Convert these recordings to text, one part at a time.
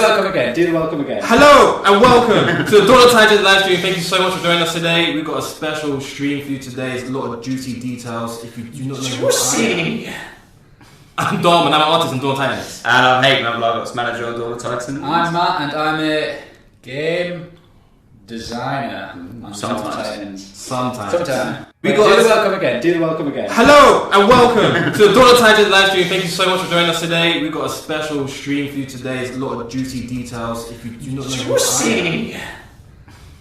welcome again. Do the welcome again. Hello and welcome to the Dawn of Titans live stream. Thank you so much for joining us today. We've got a special stream for you today. It's a lot of juicy details. If you do not know who I am, I'm Dom and I'm an artist in Dawn of Titans. And I'm Hayden, I'm Live Ops Manager on Dawn of Titans. I'm Matt and I'm a game designer on Sometimes. Sometimes. We Do got the welcome again. Do the welcome again. Hello and welcome to the Dawn of Titans live stream. Thank you so much for joining us today. We've got a special stream for you today. It's a lot of juicy details. If you do not know who I am,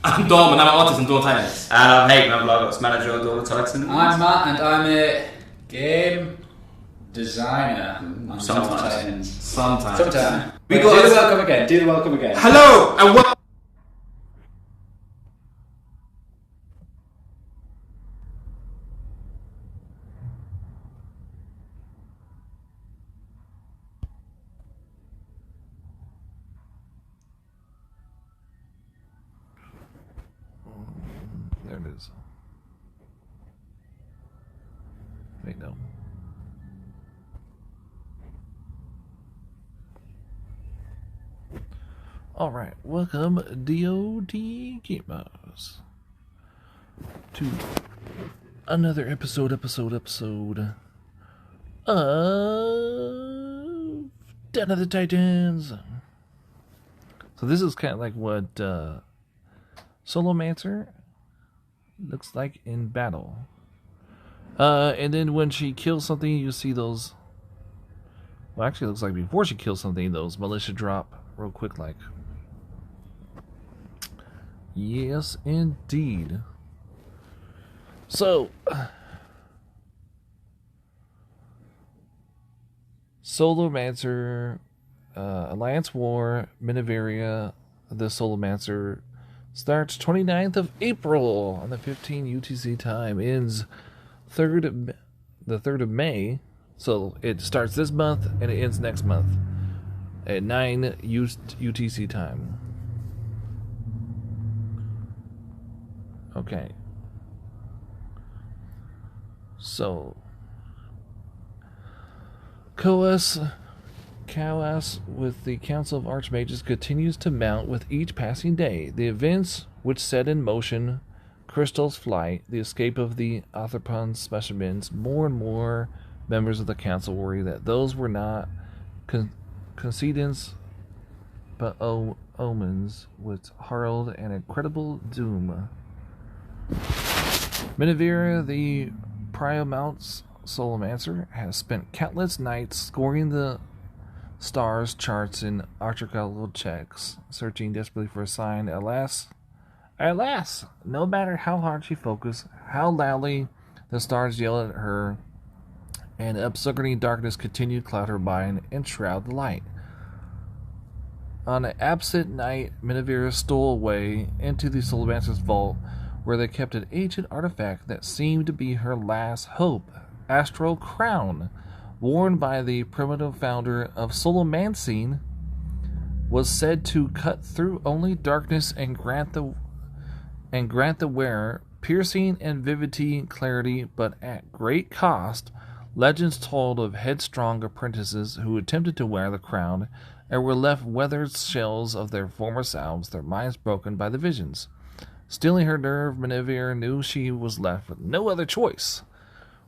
I'm Dom and I'm an artist in Dawn of Titans. And I'm Hayden, I'm Live Ops Manager on Dawn of Titans. I'm Matt and I'm a game designer on Sometimes. Sometimes. We Do got the welcome again. Do the welcome again. Hello and welcome. There it is. Wait, no. Alright, welcome DOT Gamers to another episode of Death of the Titans. So this is kind of like what Solomancer looks like in battle. And then when she kills something, you see those. Well, actually, it looks like before she kills something, those militia drop real quick, like. Yes, indeed. So, Solomancer, Alliance War, Miniveria, the Solomancer starts 29th of April on the 15 UTC time, ends the 3rd of May. So it starts this month and it ends next month at 9 UTC time. Okay. So Chaos with the Council of Archmages continues to mount with each passing day. The events which set in motion Crystal's flight, the escape of the Arthropon specimens, more and more members of the council worry that those were not coincidence but omens which herald an incredible doom. Miniveria, the Priamount's Solomancer, has spent countless nights scoring the stars charts in archaeological checks, searching desperately for a sign. Alas, no matter how hard she focused, how loudly the stars yell at her, and obscuring darkness continued to cloud her mind and shroud the light. On an absent night, Miniveria stole away into the Solomancer's vault, where they kept an ancient artifact that seemed to be her last hope, Astral Crown, worn by the primitive founder of Solomancing, was said to cut through only darkness and grant the wearer piercing and vividity clarity, but at great cost. Legends told of headstrong apprentices who attempted to wear the crown and were left weathered shells of their former selves, their minds broken by the visions. Stealing her nerve, Miniveria knew she was left with no other choice.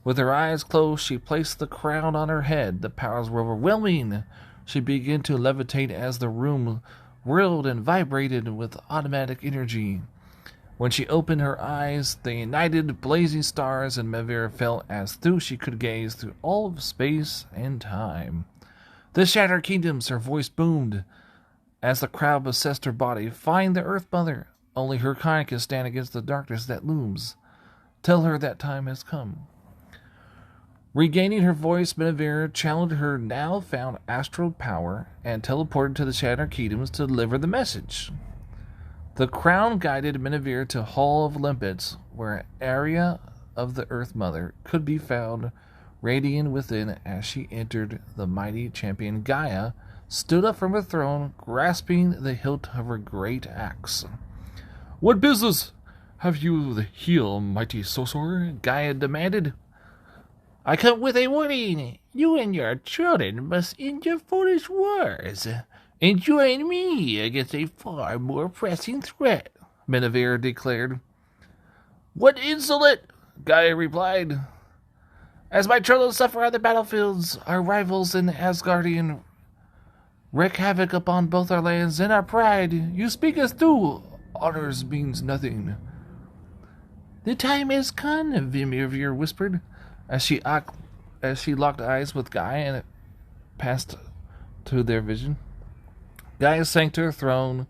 With her eyes closed, she placed the crown on her head. The powers were overwhelming. She began to levitate as the room whirled and vibrated with automatic energy. When she opened her eyes, the ignited blazing stars, and Miniveria felt as though she could gaze through all of space and time. The Shattered Kingdoms, her voice boomed as the crowd assessed her body. Find the Earth Mother. Only her kind can stand against the darkness that looms. Tell her that time has come. Regaining her voice, Miniveria channeled her now found astral power and teleported to the Shattered Kingdoms to deliver the message. The crown guided Miniveria to Hall of Limpets, where an area of the Earth Mother could be found radiant within. As she entered, the mighty champion Gaia stood up from her throne, grasping the hilt of her great axe. "What business have you here, mighty sorcerer?" Gaia demanded. "I come with a warning. You and your children must end your foolish wars. and join me against a far more pressing threat, Menevere declared. What insolent, Gaia replied. As my children suffer on the battlefields, our rivals in Asgardian wreak havoc upon both our lands and our pride. You speak as two. Honors means nothing. The time has come, Vimir whispered, as she locked eyes with Gaia and it passed to their vision. Gaia sank to her throne,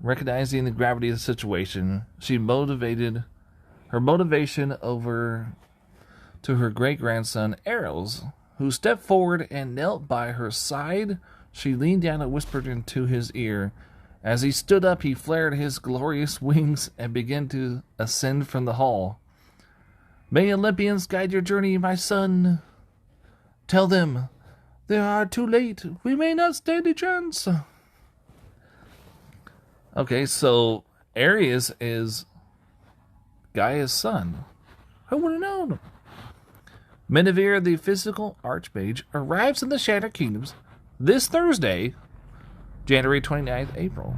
recognizing the gravity of the situation. Her motivation over to her great-grandson, Eros, who stepped forward and knelt by her side. She leaned down and whispered into his ear. As he stood up, he flared his glorious wings and began to ascend from the hall. May Olympians guide your journey, my son. Tell them they are too late. We may not stand a chance. Okay, so Ares is Gaia's son. Who would have known? Menevere, the physical archmage, arrives in the Shattered Kingdoms this Thursday, January 29th, April.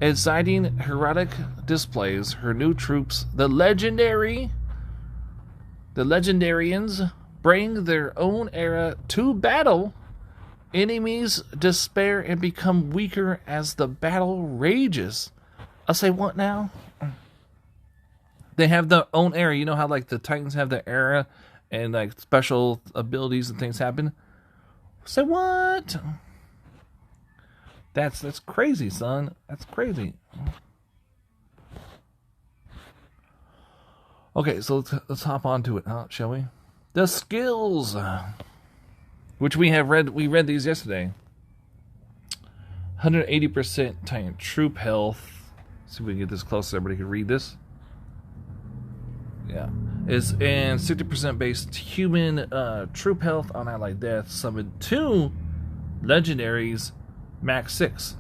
Inciting heroic displays, her new troops, the Legendarians, bring their own era to battle. Enemies despair and become weaker as the battle rages. I'll say what now? They have their own era. You know how like the Titans have their era and like special abilities and things happen? Say what? That's crazy, son. That's crazy. Okay, so let's hop on to it, shall we? The skills, which we read these yesterday. 180% Titan troop health. Let's see if we can get this close so everybody can read this. Yeah. And 60% based human troop health on allied death. Summon 2 legendaries, max 6.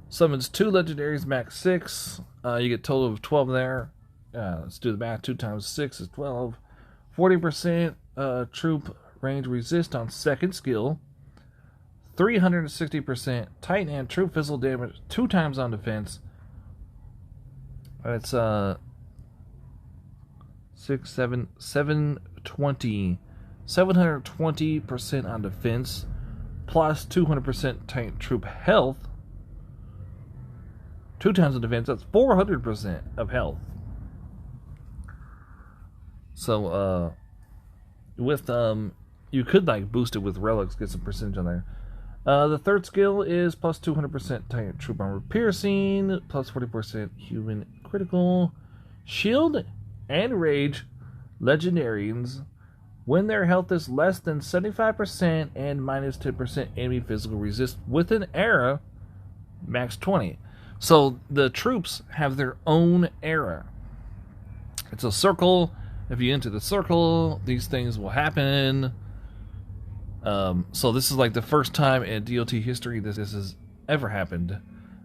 Summons 2 legendaries, max 6. You get a total of 12 there. Let's do the math. 2 times 6 is 12. 40% troop range resist on second skill. 360% Titan and troop physical damage 2 times on defense. It's 720. 720% on defense, plus 200% Titan troop health. 2 times on defense, that's 400% of health. So, with, you could, like, boost it with relics, get some percentage on there. The third skill is plus 200% Titan troop armor piercing, plus 40% human critical, shield, and rage legendarians when their health is less than 75% and minus 10% enemy physical resist with an era, max 20. So the troops have their own era. It's a circle. If you enter the circle, these things will happen. So this is like the first time in DOT history that this has ever happened.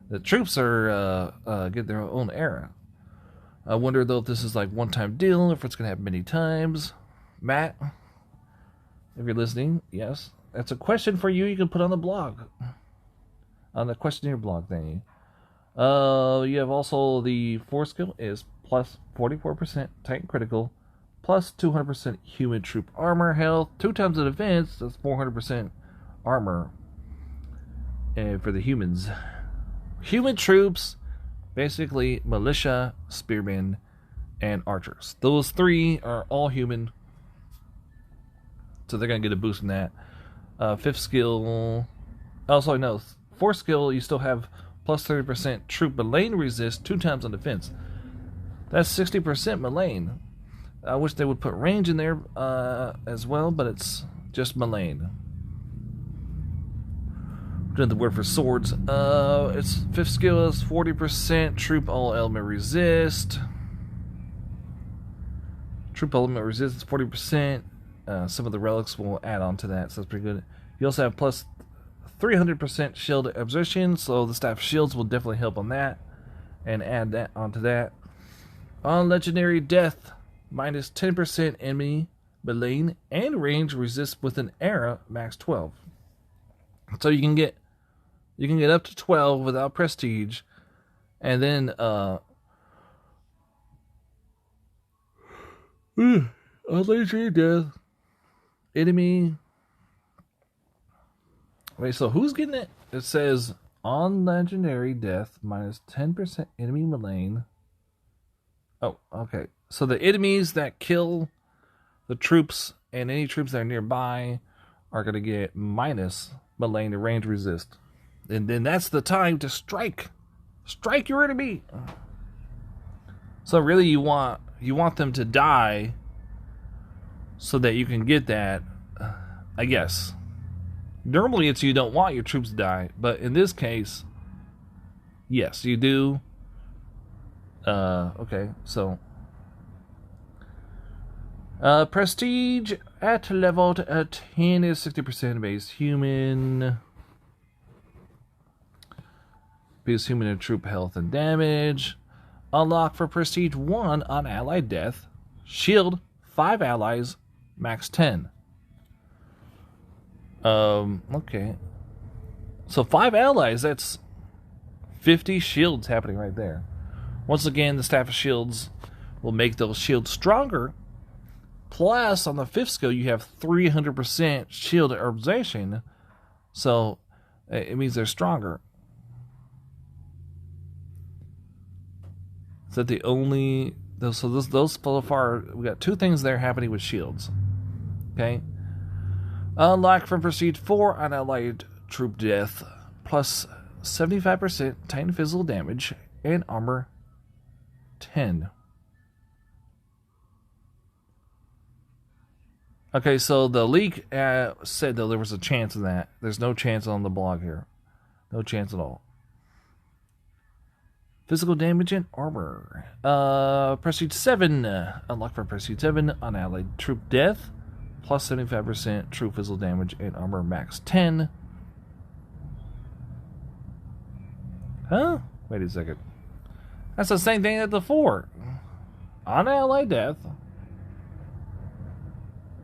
The troops are get their own era. I wonder though if this is like one-time deal, if it's gonna happen many times. Matt, if you're listening, yes, that's a question for you. You can put on the blog, on the questionnaire blog thingy. You have also the fourth skill is plus 44% Titan critical, plus 200% human troop armor health, 2 times the defense. That's 400% armor. And for the humans, human troops, basically militia, spearmen, and archers. Those 3 are all human, so they're gonna get a boost from that. Fifth skill. Also, no, fourth skill. You still have plus 30% troop Mullane resist 2 times on defense. That's 60% Mullane. I wish they would put range in there as well, but it's just Mullane. Doing the word for swords. Its fifth skill is 40% troop all element resist. Troop element resist is 40%. Some of the relics will add on to that, so that's pretty good. You also have plus 300% shield absorption, so the staff shields will definitely help on that, and add that onto that. On legendary death, minus 10% enemy, Mullane, and range resist with an era, max 12. So you can get up to 12 without prestige, and then on legendary death, enemy. Wait, so who's getting it? It says on legendary death minus 10% enemy Mullane. Oh, okay. So the enemies that kill the troops and any troops that are nearby are going to get minus Mullane to range resist. And then that's the time to strike. Strike your enemy. So really you want them to die so that you can get that, I guess. Normally it's you don't want your troops to die, but in this case, yes, you do. Okay, so prestige at level 10 is 60% base human. Base human and troop health and damage. Unlock for prestige 1 on allied death. Shield 5 allies, max 10. Okay. So 5 allies, that's 50 shields happening right there. Once again, the Staff of Shields will make those shields stronger. Plus, on the 5th skill, you have 300% shield urbanization. So, it means they're stronger. Is that the only... So those so far, we got 2 things there happening with shields. Okay? Unlock from Prestige 4 on allied troop death, plus 75% Titan physical damage and armor 10. Okay, so the leak said that there was a chance of that. There's no chance on the blog here. No chance at all. Physical damage and armor. Prestige 7. Unlock for Prestige 7 on allied troop death. Plus 75% true physical damage and armor max 10. Huh? Wait a second. That's the same thing as before. On allied death.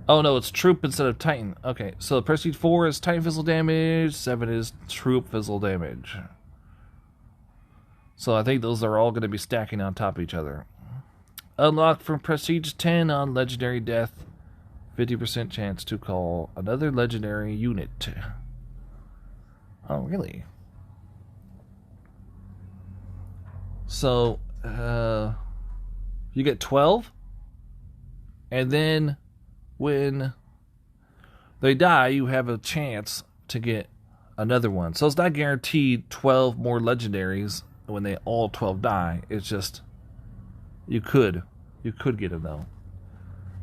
Oh no, it's troop instead of Titan. Okay, so Prestige 4 is Titan physical damage, 7 is troop physical damage. So I think those are all going to be stacking on top of each other. Unlocked from Prestige 10 on legendary death. 50% chance to call another legendary unit. Oh, really? So, you get 12, and then when they die, you have a chance to get another one. So it's not guaranteed 12 more legendaries when they all 12 die. It's just, you could get them though.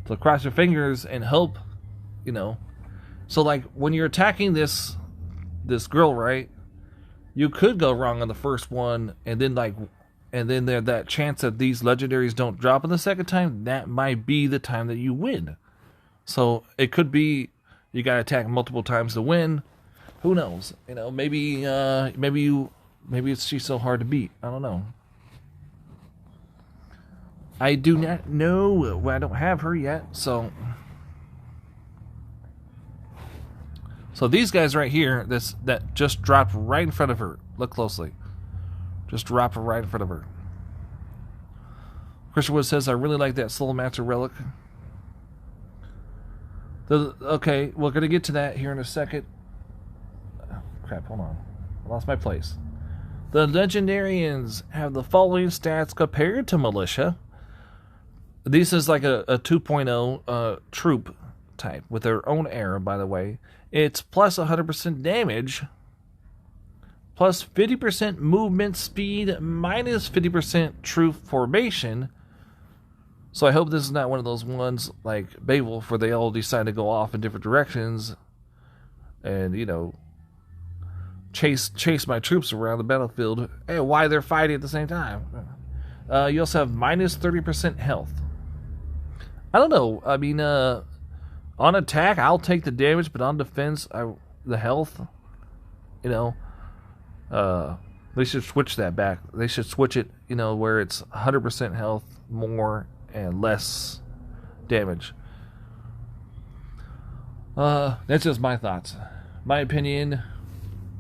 So cross your fingers and hope, you know. So like when you're attacking this girl, right? You could go wrong on the first one, and then there's that chance that these legendaries don't drop in the second time. That might be the time that you win. So it could be you gotta attack multiple times to win. Who knows? You know, maybe she's so hard to beat. I don't know. I do not know. I don't have her yet, so these guys right here, that just dropped right in front of her. Look closely. Just dropped right in front of her. Christian Wood says, I really like that Soul Master relic. Okay, we're going to get to that here in a second. Oh, crap, hold on. I lost my place. The Legendarians have the following stats compared to Militia. This is like a 2.0 troop type with their own era, by the way. It's plus 100% damage, plus 50% movement speed, minus 50% troop formation. So I hope this is not one of those ones like Beowulf where they all decide to go off in different directions and, you know, chase my troops around the battlefield. Hey, why they're fighting at the same time. You also have minus 30% health. I don't know. I mean, on attack, I'll take the damage, but on defense, the health, you know, they should switch that back. They should switch it, you know, where it's 100% health more and less damage. That's just my thoughts. My opinion,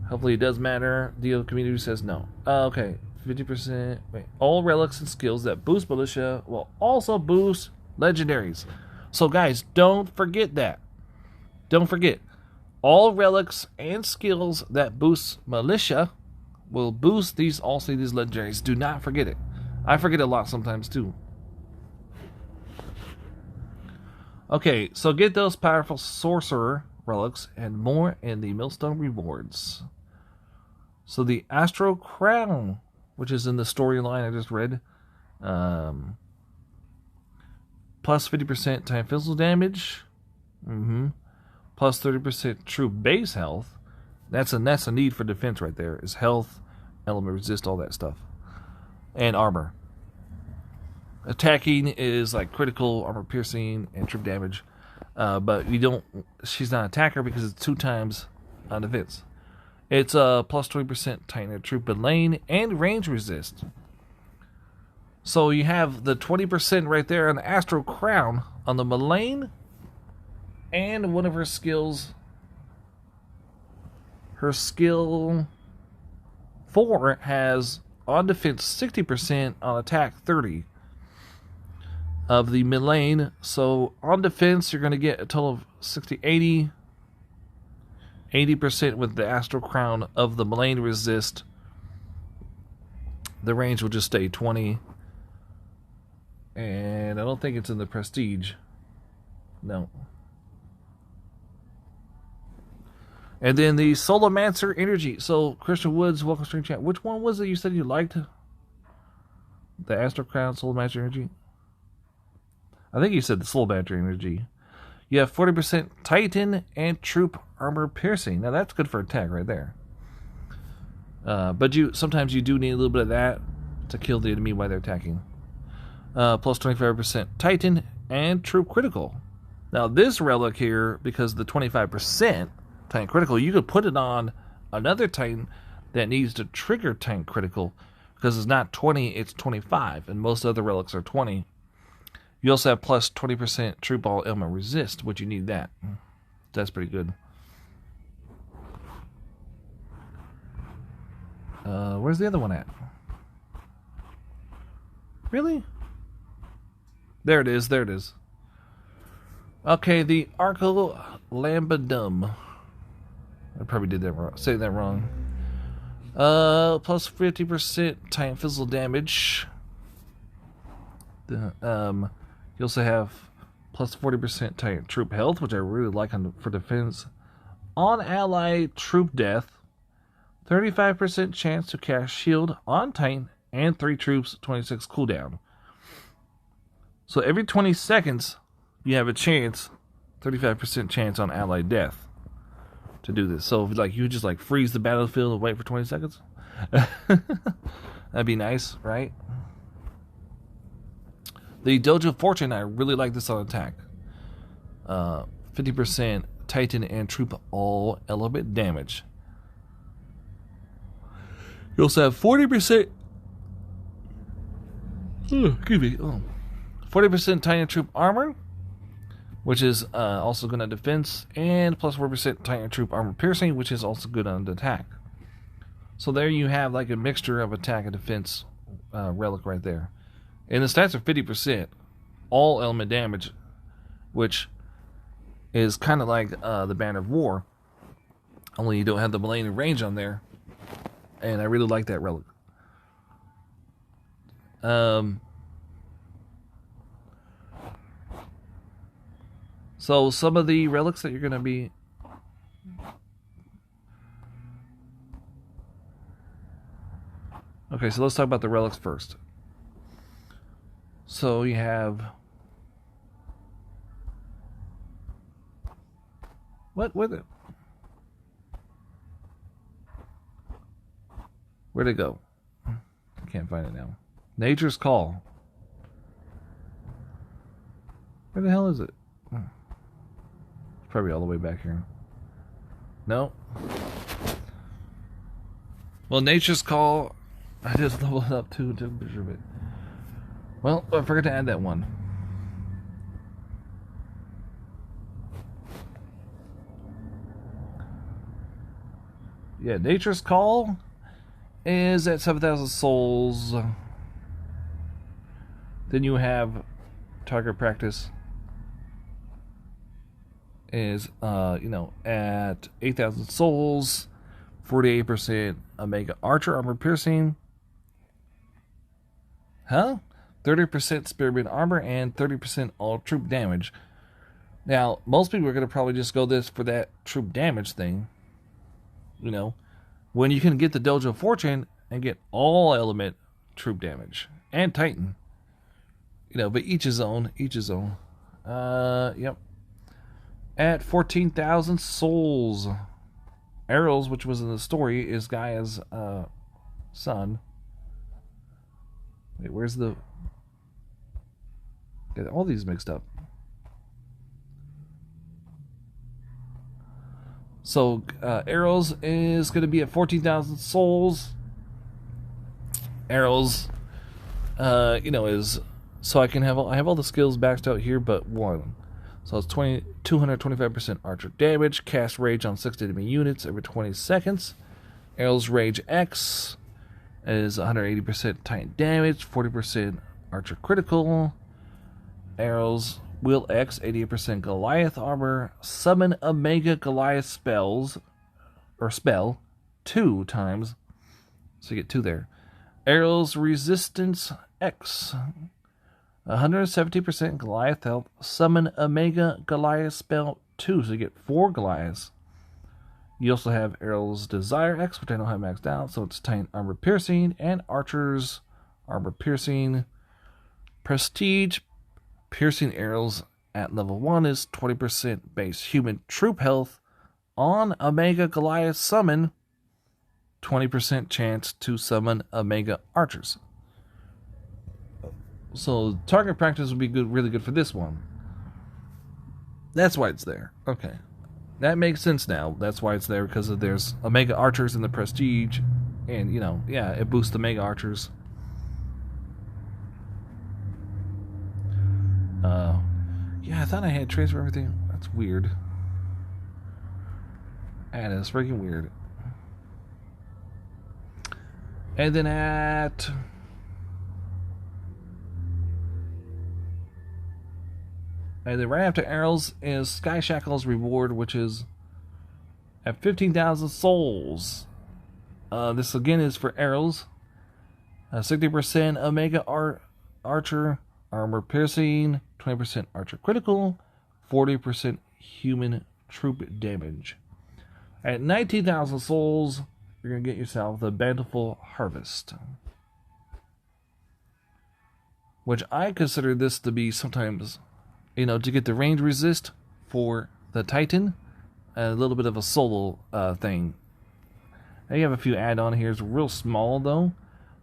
Hopefully it does matter. The community says no. Okay, 50%. Wait, all relics and skills that boost militia will also boost legendaries. So guys, don't forget that. Don't forget. All relics and skills that boost militia will boost these legendaries. Do not forget it. I forget a lot sometimes too. Okay, so get those powerful sorcerer relics and more in the Millstone rewards. So the Astro Crown, which is in the storyline I just read, plus 50% time physical damage, plus 30% true base health. That's a need for defense right there. Is health, element resist, all that stuff, and armor. Attacking is like critical, armor piercing, and troop damage. But you don't. She's not an attacker because it's 2 times on defense. It's plus 20% Titan troop and lane and range resist. So you have the 20% right there on the Astro Crown on the Mullane, and one of her skills. Her skill 4 has on defense 60%, on attack 30%. Of the Mullane. So on defense, you're going to get a total of 60, 80% with the Astral Crown of the Mullane resist. The range will just stay 20. And I don't think it's in the Prestige. No. And then the Solomancer Energy. So Christian Woods, welcome stream chat. Which one was it you said you liked? The Astral Crown Solomancer Energy? I think you said the Soul Battery Energy. You have 40% Titan and Troop Armor Piercing. Now that's good for attack right there. But sometimes you do need a little bit of that to kill the enemy while they're attacking. Plus 25% Titan and Troop Critical. Now this relic here, because the 25% Titan Critical, you could put it on another Titan that needs to trigger Titan Critical. Because it's not 20, it's 25. And most other relics are 20. You also have plus 20% troop all element resist, which you need that. That's pretty good. Where's the other one at? Really? There it is, there it is. Okay, the Arco Lambadum. I probably did that wrong. Say that wrong. Plus 50% Titan physical damage. You also have plus 40% Titan troop health, which I really like for defense. On ally troop death, 35% chance to cast shield on Titan, and 3 troops, 26 cooldown. So every 20 seconds, you have a chance, 35% chance on ally death to do this. So if you just freeze the battlefield and wait for 20 seconds, that'd be nice, right? The Dojo Fortune, I really like this on attack. 50% Titan and Troop all element damage. You also have 40%. Excuse me. 40% Titan Troop armor, which is also good on defense, and plus 4% Titan Troop armor piercing, which is also good on attack. So there you have a mixture of attack and defense relic right there. And the stats are 50%, all element damage, which is kind of like the Banner of War, only you don't have the Millennium range on there. And I really like that relic. So some of the relics that you're going to be... Okay, so let's talk about the relics first. So you have... What with it? Where'd it go? I can't find it now. Nature's Call. Where the hell is it? It's probably all the way back here. No. Well, Nature's Call, I just leveled it up too, took a picture of it. Well, I forgot to add that one. Yeah, Nature's Call is at 7,000 souls. Then you have Target Practice is at 8,000 souls, 48% Omega Archer armor piercing. 30% Spearman armor and 30% all troop damage. Now, most people are going to probably just go this for that troop damage thing. When you can get the Dojo Fortune and get all element troop damage and Titan. But each his own. Yep. At 14,000 souls. Arrows, which was in the story, is Gaia's son. Wait, where's the... Get all these mixed up. So, Arrows is going to be at 14,000 souls. Arrows, is... So I have all the skills maxed out here, but one. So it's 225% archer damage, cast rage on 6 enemy units every 20 seconds. Arrows Rage X is 180% Titan damage, 40% archer critical. Arrows Will X, 88% Goliath armor. Summon Omega Goliath spell 2 times. So you get 2 there. Arrows Resistance X, 170% Goliath health. Summon Omega Goliath spell 2, so you get 4 Goliaths. You also have Arrows Desire X, which I don't have maxed out, so it's Titan armor piercing and Archer's armor piercing. Prestige piercing arrows at level 1 is 20% base human troop health on Omega Goliath summon. 20% chance to summon Omega Archers. So target practice would be good, really good for this one. That's why it's there. Okay, that makes sense now. That's why it's there, because there's Omega Archers in the Prestige, and it boosts the Mega Archers. I thought I had trace for everything. That's weird. That is freaking weird. And then right after Arrows is Sky Shackle's reward, which is at 15,000 souls. This again is for Arrows. 60% Omega Archer armor piercing, 20% archer critical, 40% human troop damage. At 19,000 souls, you're going to get yourself the Bountiful Harvest, which I consider this to be sometimes, to get the range resist for the Titan, a little bit of a solo thing. Now you have a few add-on here. It's real small though.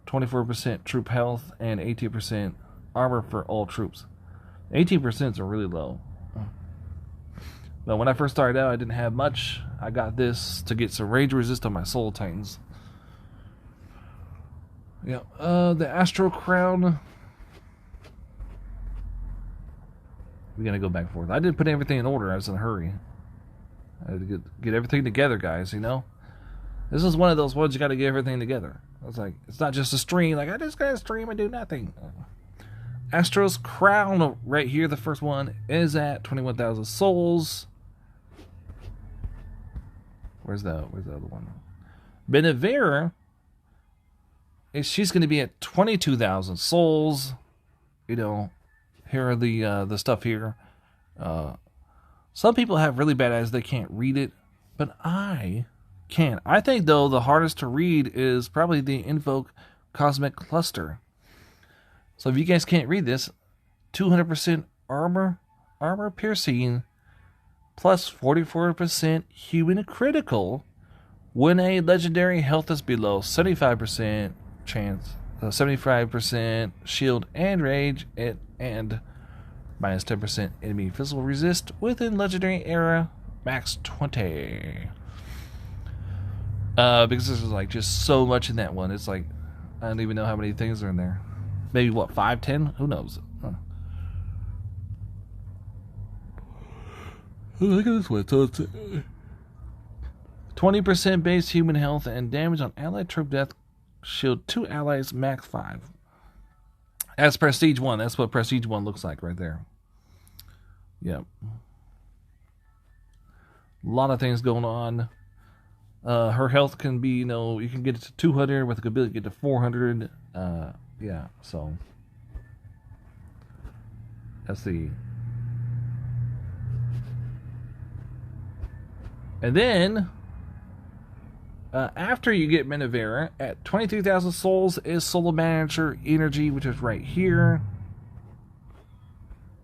24% troop health and 18% armor for all troops. 18% are really low. But when I first started out, I didn't have much. I got this to get some rage resist on my Soul Titans. Yeah, the Astro Crown. We're gonna go back and forth. I didn't put everything in order. I was in a hurry. I had to get everything together, guys. This is one of those ones you got to get everything together. It's like, it's not just a stream. Like, I just got to stream and do nothing. Astro's Crown right here, the first one, is at 21,000 souls. Where's the other one? Benevera, she's going to be at 22,000 souls. Here are the stuff here. Some people have really bad eyes; they can't read it, but I can. I think though the hardest to read is probably the Invoke Cosmic Cluster. So if you guys can't read this, 200% armor piercing, plus 44% human critical when a legendary health is below 75% chance, 75% shield and rage, and minus 10% enemy physical resist within legendary era, max 20. Because there's like just so much in that one. It's like, I don't even know how many things are in there. Maybe what, 5, 10? Who knows? Look at this one. So it's 20% base human health and damage on allied troop death. Shield 2 allies, max 5. That's Prestige 1. That's what Prestige 1 looks like right there. Yep. A lot of things going on. Her health can be, you can get it to 200 with the ability to get to 400. Yeah, so. Let's see. And then, after you get Menavera, at 23,000 souls is Solar Manager Energy, which is right here.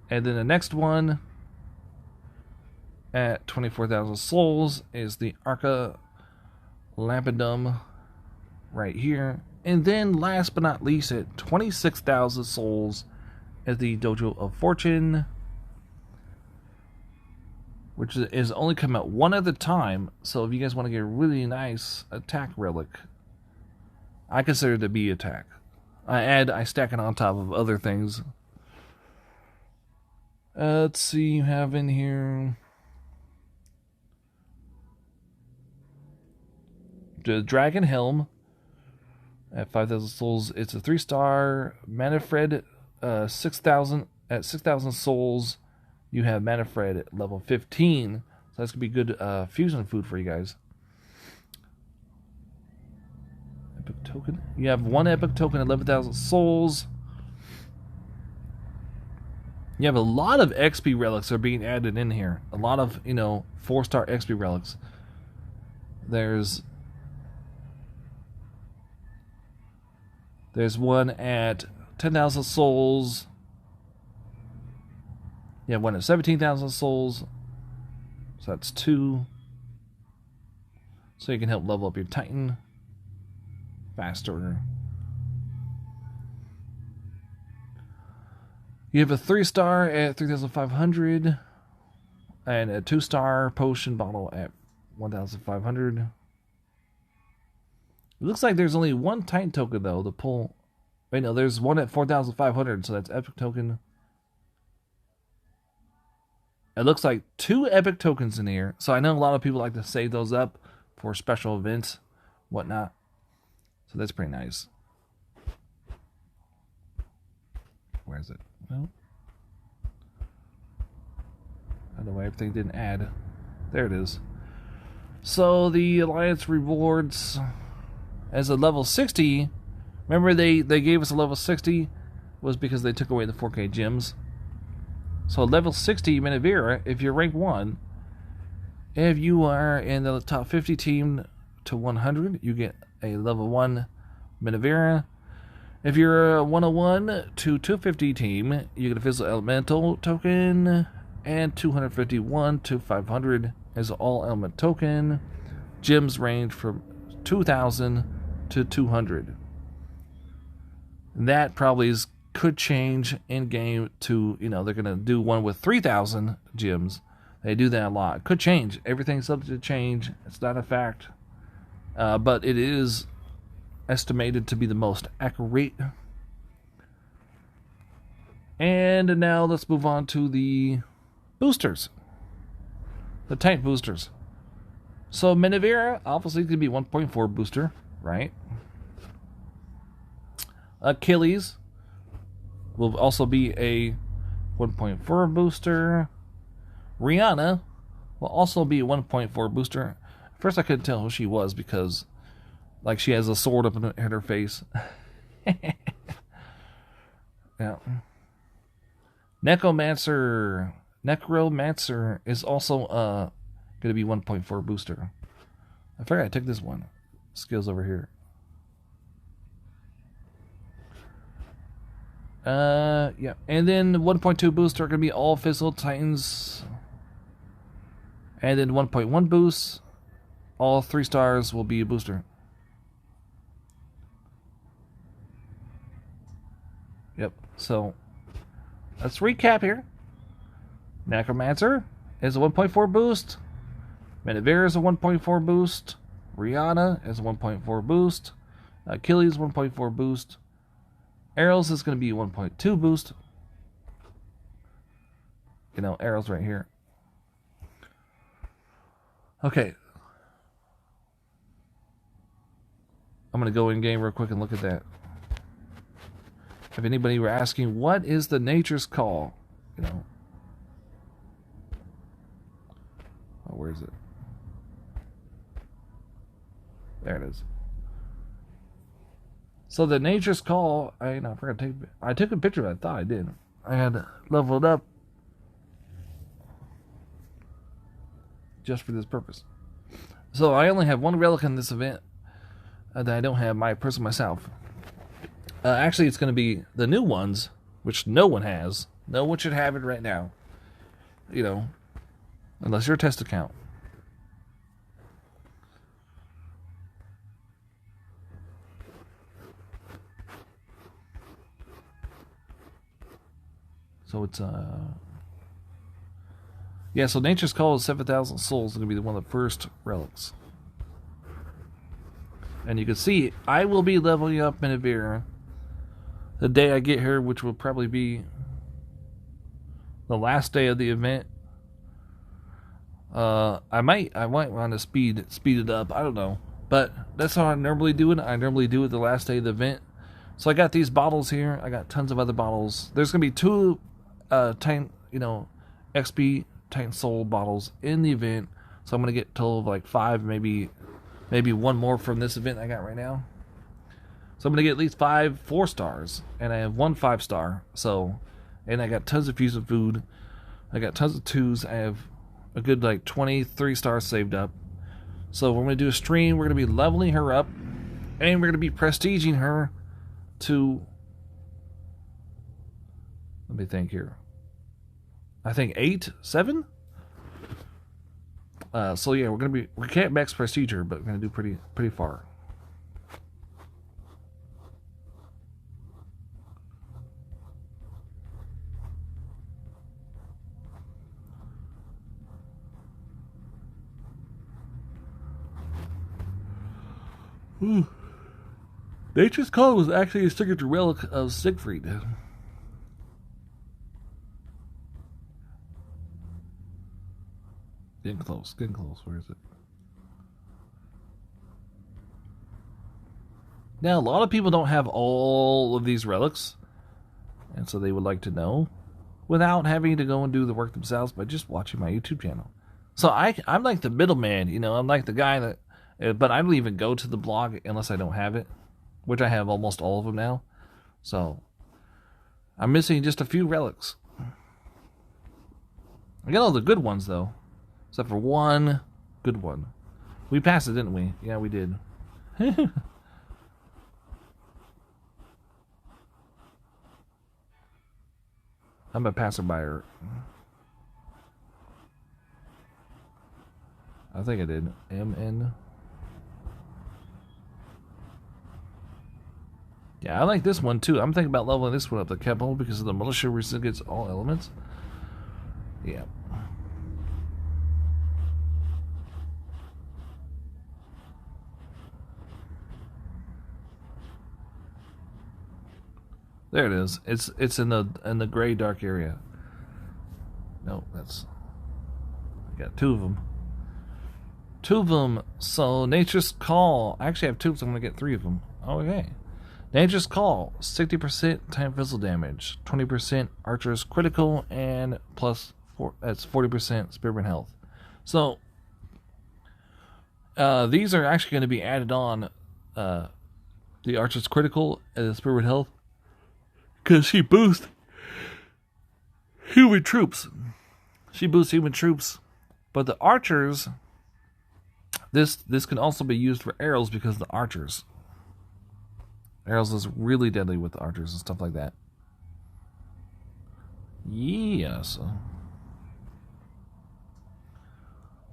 And then the next one, at 24,000 souls, is the Arca Lapidum, right here. And then, last but not least, at 26,000 souls, is the Dojo of Fortune, which is only come out one at a time. So if you guys want to get a really nice attack relic, I consider it to be attack. I stack it on top of other things. Let's see, you have in here the Dragon Helm at 5,000 souls. It's a 3-star Manfred. 6,000 at 6,000 souls. You have Manfred at level 15, so that's gonna be good fusion food for you guys. Epic token. You have one epic token at 11,000 souls. You have a lot of XP relics are being added in here. A lot of 4-star XP relics. There's one at 10,000 souls. You have one at 17,000 souls. So that's 2. So you can help level up your Titan faster. You have a 3-star at 3,500. And a 2-star potion bottle at 1,500. It looks like there's only one Titan token though to pull. Wait, no, there's one at 4,500, so that's epic token. It looks like 2 epic tokens in here. So I know a lot of people like to save those up for special events, whatnot. So that's pretty nice. Where is it? Well, I don't know why everything didn't add. There it is. So the Alliance rewards as a level 60. Remember they gave us a level 60 was because they took away the 4K gems. So level 60 Menavera, if you're rank 1, if you are in the top 50 team to 100, you get a level 1 Menavera. If you're a 101 to 250 team, you get a physical elemental token, and 251 to 500 is all element token. Gems range from 2,000 to 200. That probably could change in game to, they're going to do one with 3,000 gems. They do that a lot. It could change. Everything's subject to change. It's not a fact. But it is estimated to be the most accurate. And now let's move on to the boosters. The tank boosters. So Menavera obviously going to be 1.4 booster, right? Achilles will also be a 1.4 booster. Rihanna will also be a 1.4 booster. At first I couldn't tell who she was because she has a sword up in her face. Yeah. Necromancer is also going to be 1.4 booster. I forgot I took this one. Skills over here. Yeah. And then 1.2 booster are going to be all physical titans. And then 1.1 boost, all 3 stars will be a booster. Yep. So let's recap here. Necromancer is a 1.4 boost. Menavera is a 1.4 boost. Rihanna is a 1.4 boost. Achilles 1.4 boost. Arrows is going to be 1.2 boost. Arrows right here. Okay. I'm gonna go in game real quick and look at that. If anybody were asking, what is the Nature's Call? You know. Oh, where is it? There it is. So the Nature's Call, I took a picture of it. I thought I did. I had leveled up just for this purpose. So I only have one relic in this event that I don't have myself. Actually, it's going to be the new ones, which no one has. No one should have it right now. You know, unless you're a test account. So it's yeah, so Nature's Call is 7,000 souls. It's going to be one of the first relics. And you can see, I will be leveling up Menevere the day I get here, which will probably be the last day of the event. I might want to speed it up. I don't know. But that's how I normally do it. I normally do it the last day of the event. So I got these bottles here. I got tons of other bottles. There's going to be 2 Titan, XP Titan Soul bottles in the event. So I'm going to get a total of like 5, maybe one more from this event I got right now. So I'm going to get at least 5 4-stars. And I have 1 5-star. So, and I got tons of fusion food. I got tons of 2s. I have a good like 23 stars saved up. So we're going to do a stream. We're going to be leveling her up. And we're going to be prestiging her to, let me think here, I think 8, 7. So yeah, we can't max prestige her, but we're gonna do pretty far. Nature's Call was actually a signature relic of Siegfried. Getting close. Where is it? Now, a lot of people don't have all of these relics, and so they would like to know without having to go and do the work themselves by just watching my YouTube channel. So I'm like the middleman, I'm like the guy that, but I don't even go to the blog unless I don't have it, which I have almost all of them now. So I'm missing just a few relics. I got all the good ones though. Except for one good one. We passed it, didn't we? Yeah, we did. I'm a passerby. I think I did. MN. Yeah, I like this one too. I'm thinking about leveling this one up, the Keppel, because of the militia gets all elements. Yeah. There it is. It's in the gray dark area. No, I got 2 of them. 2 of them. So Nature's Call. I actually have 2, so I'm gonna get 3 of them. Okay. Nature's Call. 60% time fizzle damage, 20% archer's critical, and plus 4. That's 40% spearman health. So these are actually going to be added on. The archer's critical and the spearman health. Because she boosts human troops. But the archers, this can also be used for arrows because the archers. Arrows is really deadly with the archers and stuff like that. Yes.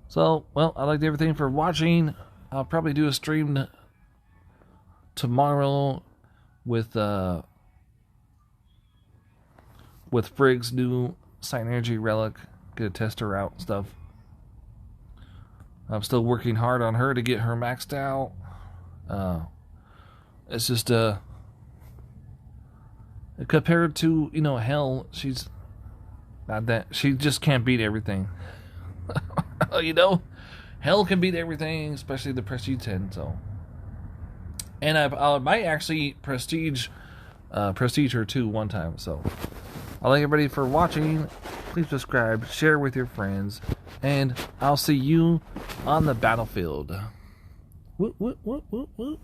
So, well, I liked everything for watching. I'll probably do a stream tomorrow with Frigg's new Sight Energy relic. Get a tester out and stuff. I'm still working hard on her to get her maxed out. It's just compared to Hell, she's not that. She just can't beat everything. Hell can beat everything, especially the Prestige 10. So And I might actually prestige her too one time. So I'd like everybody for watching. Please subscribe, share with your friends, and I'll see you on the battlefield. Woot, woot, woot, woot, woot.